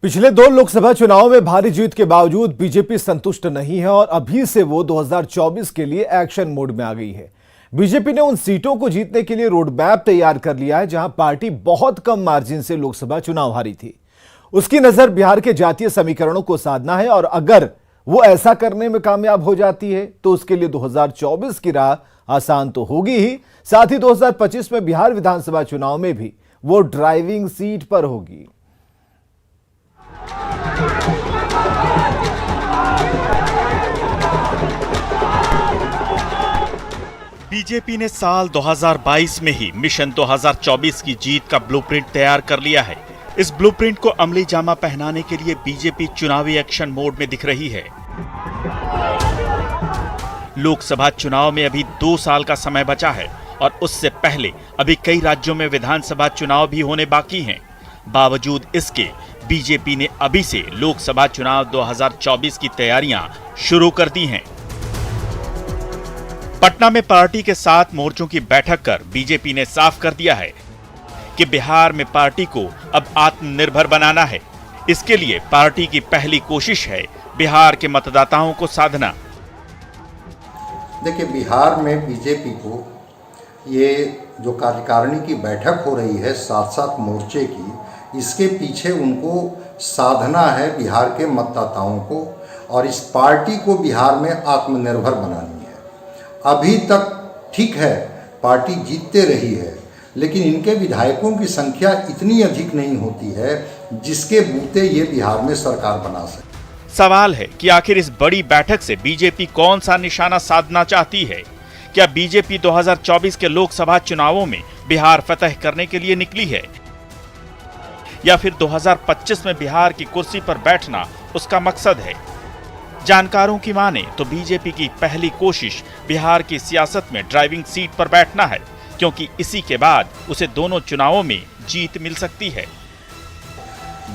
पिछले 2 लोकसभा चुनावों में भारी जीत के बावजूद बीजेपी संतुष्ट नहीं है और अभी से वो 2024 के लिए एक्शन मोड में आ गई है। बीजेपी ने उन सीटों को जीतने के लिए रोड मैप तैयार कर लिया है जहां पार्टी बहुत कम मार्जिन से लोकसभा चुनाव हारी थी। उसकी नजर बिहार के जातीय समीकरणों को साधना है और अगर वो ऐसा करने में कामयाब हो जाती है तो उसके लिए 2024 की राह आसान तो होगी ही, साथ ही 2025 में बिहार विधानसभा चुनाव में भी वो ड्राइविंग सीट पर होगी। बीजेपी ने साल 2022 में ही मिशन 2024 की जीत का ब्लूप्रिंट तैयार कर लिया है। इस ब्लूप्रिंट को अमली जामा पहनाने के लिए बीजेपी चुनावी एक्शन मोड में दिख रही है। लोकसभा चुनाव में अभी 2 साल का समय बचा है और उससे पहले अभी कई राज्यों में विधानसभा चुनाव भी होने बाकी हैं। बावजूद इसके बीजेपी ने अभी से लोकसभा चुनाव 2024 की तैयारियां शुरू कर दी हैं। पटना में पार्टी के 7 मोर्चों की बैठक कर बीजेपी ने साफ कर दिया है कि बिहार में पार्टी को अब आत्मनिर्भर बनाना है। इसके लिए पार्टी की पहली कोशिश है बिहार के मतदाताओं को साधना। देखिए, बिहार में बीजेपी को ये जो कार्यकारिणी की बैठक हो रही है 7 मोर्चे की, इसके पीछे उनको साधना है बिहार के मतदाताओं को और इस पार्टी को बिहार में आत्मनिर्भर बनानी है। अभी तक ठीक है, पार्टी जीतते रही है, लेकिन इनके विधायकों की संख्या इतनी अधिक नहीं होती है जिसके बूते ये बिहार में सरकार बना सके। सवाल है कि आखिर इस बड़ी बैठक से बीजेपी कौन सा निशाना साधना चाहती है? क्या बीजेपी 2024 के लोकसभा चुनावों में बिहार फतह करने के लिए निकली है या फिर 2025 में बिहार की कुर्सी पर बैठना उसका मकसद है? जानकारों की माने तो बीजेपी की पहली कोशिश बिहार की सियासत में ड्राइविंग सीट पर बैठना है, क्योंकि इसी के बाद उसे दोनों चुनावों में जीत मिल सकती है।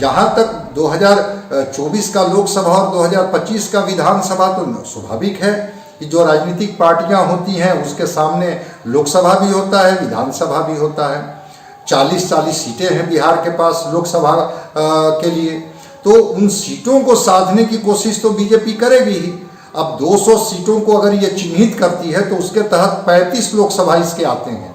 जहां तक 2024 का लोकसभा और 2025 का विधानसभा, तो स्वाभाविक है कि जो राजनीतिक पार्टियां होती हैं उसके सामने लोकसभा भी होता है, विधानसभा भी होता है। 40 सीटें हैं बिहार के पास लोकसभा के लिए, तो उन सीटों को साधने की कोशिश तो बीजेपी करेगी ही। अब 200 सीटों को अगर ये चिन्हित करती है तो उसके तहत 35 लोकसभा इसके आते हैं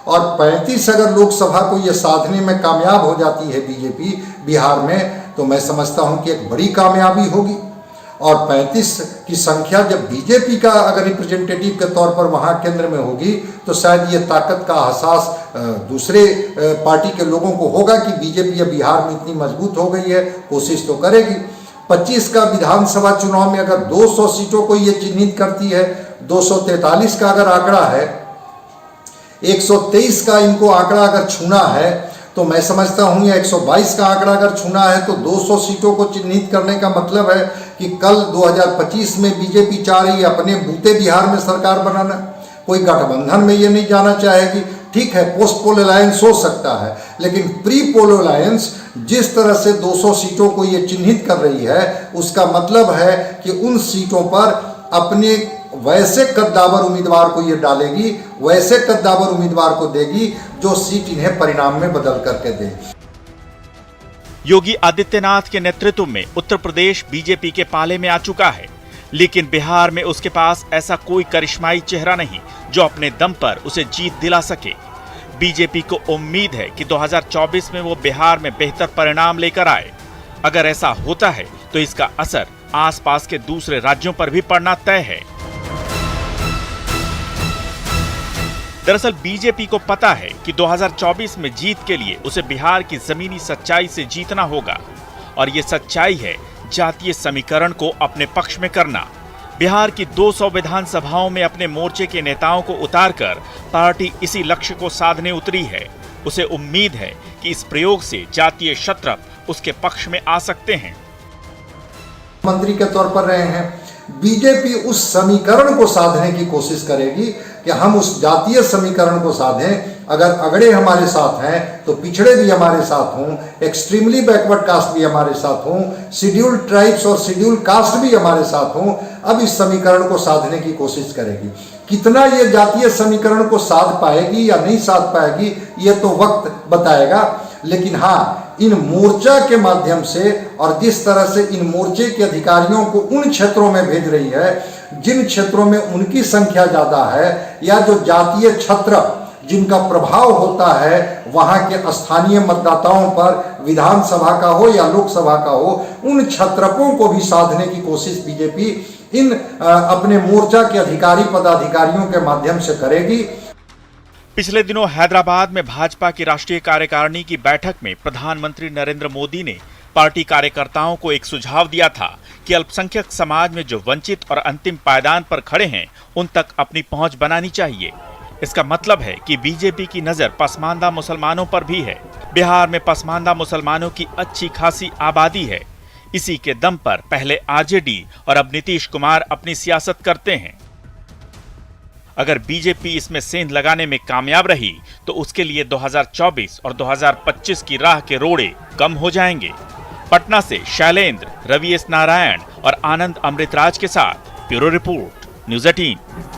और 35 अगर लोकसभा को ये साधने में कामयाब हो जाती है बीजेपी बिहार में, तो मैं समझता हूँ कि एक बड़ी कामयाबी होगी। और 35 की संख्या जब बीजेपी का अगर रिप्रेजेंटेटिव के तौर पर वहाँ केंद्र में होगी तो शायद ये ताकत का एहसास दूसरे पार्टी के लोगों को होगा कि बीजेपी अब बिहार में इतनी मजबूत हो गई है, कोशिश तो करेगी। 25 का विधानसभा चुनाव में अगर 200 सीटों को ये चिन्हित करती है, 243 का अगर आंकड़ा है, 123 का इनको आंकड़ा अगर छूना है, तो मैं समझता हूँ या 122 का आंकड़ा अगर छूना है तो 200 सीटों को चिन्हित करने का मतलब है कि कल 2025 में बीजेपी चाह रही है अपने बूते बिहार में सरकार बनाना। कोई गठबंधन में ये नहीं जाना चाहेगी। ठीक है, पोस्ट पोल अलायंस हो सकता है, लेकिन प्री पोल अलायंस जिस तरह से 200 सीटों को ये चिन्हित कर रही है, उसका मतलब है कि उन सीटों पर अपने वैसे कद्दावर उम्मीदवार को ये डालेगी, वैसे कद्दावर उम्मीदवार को देगी जो सीट इन्हें परिणाम में बदल करके दे। योगी आदित्यनाथ के नेतृत्व में उत्तर प्रदेश बीजेपी के पाले में आ चुका है, लेकिन बिहार में उसके पास ऐसा कोई करिश्माई चेहरा नहीं जो अपने दम पर उसे जीत दिला सके। बीजेपी को उम्मीद है कि 2024 में वो बिहार में बेहतर परिणाम लेकर आए। अगर ऐसा होता है तो इसका असर आसपास के दूसरे राज्यों पर भी पड़ना तय है। दरअसल बीजेपी को पता है कि 2024 में जीत के लिए उसे बिहार की जमीनी सच्चाई से जीतना होगा और ये सच्चाई है जातीय समीकरण को अपने पक्ष में करना। बिहार की 200 विधानसभाओं में अपने मोर्चे के नेताओं को उतारकर पार्टी इसी लक्ष्य को साधने उतरी है। उसे उम्मीद है कि इस प्रयोग से जातीय शत्रप उसके पक्ष में आ सकते हैं। मंत्री के तौर पर रहे हैं, बीजेपी उस समीकरण को साधने की कोशिश करेगी कि हम उस जातीय समीकरण को साधें। अगर अगड़े हमारे साथ हैं तो पिछड़े भी हमारे साथ हों, एक्सट्रीमली बैकवर्ड कास्ट भी हमारे साथ हों, शेड्यूल्ड ट्राइब्स और शेड्यूल्ड कास्ट भी हमारे साथ हों। अब इस समीकरण को साधने की कोशिश करेगी। कितना ये जातीय समीकरण को साध पाएगी या नहीं साध पाएगी, ये तो वक्त बताएगा। लेकिन हाँ, इन मोर्चा के माध्यम से और जिस तरह से इन मोर्चे के अधिकारियों को उन क्षेत्रों में भेज रही है जिन क्षेत्रों में उनकी संख्या ज्यादा है या जो जातीय छत्र जिनका प्रभाव होता है वहां के स्थानीय मतदाताओं पर, विधानसभा का हो या लोकसभा का हो, उन छत्रपों को भी साधने की कोशिश बीजेपी इन अपने मोर्चा के अधिकारी पदाधिकारियों के माध्यम से करेगी। पिछले दिनों हैदराबाद में भाजपा की राष्ट्रीय कार्यकारिणी की बैठक में प्रधानमंत्री नरेंद्र मोदी ने पार्टी कार्यकर्ताओं को एक सुझाव दिया था कि अल्पसंख्यक समाज में जो वंचित और अंतिम पायदान पर खड़े हैं उन तक अपनी पहुंच बनानी चाहिए। इसका मतलब है कि बीजेपी की नजर पसमानदा मुसलमानों पर भी है। बिहार में पसमानदा मुसलमानों की अच्छी खासी आबादी है। इसी के दम पर पहले आरजेडी और अब नीतीश कुमार अपनी सियासत करते हैं। अगर बीजेपी इसमें सेंध लगाने में कामयाब रही तो उसके लिए 2024 और 2025 की राह के रोड़े कम हो जाएंगे। पटना से शैलेंद्र, रवि एस नारायण और आनंद अमृतराज के साथ ब्यूरो रिपोर्ट, न्यूज़ 18।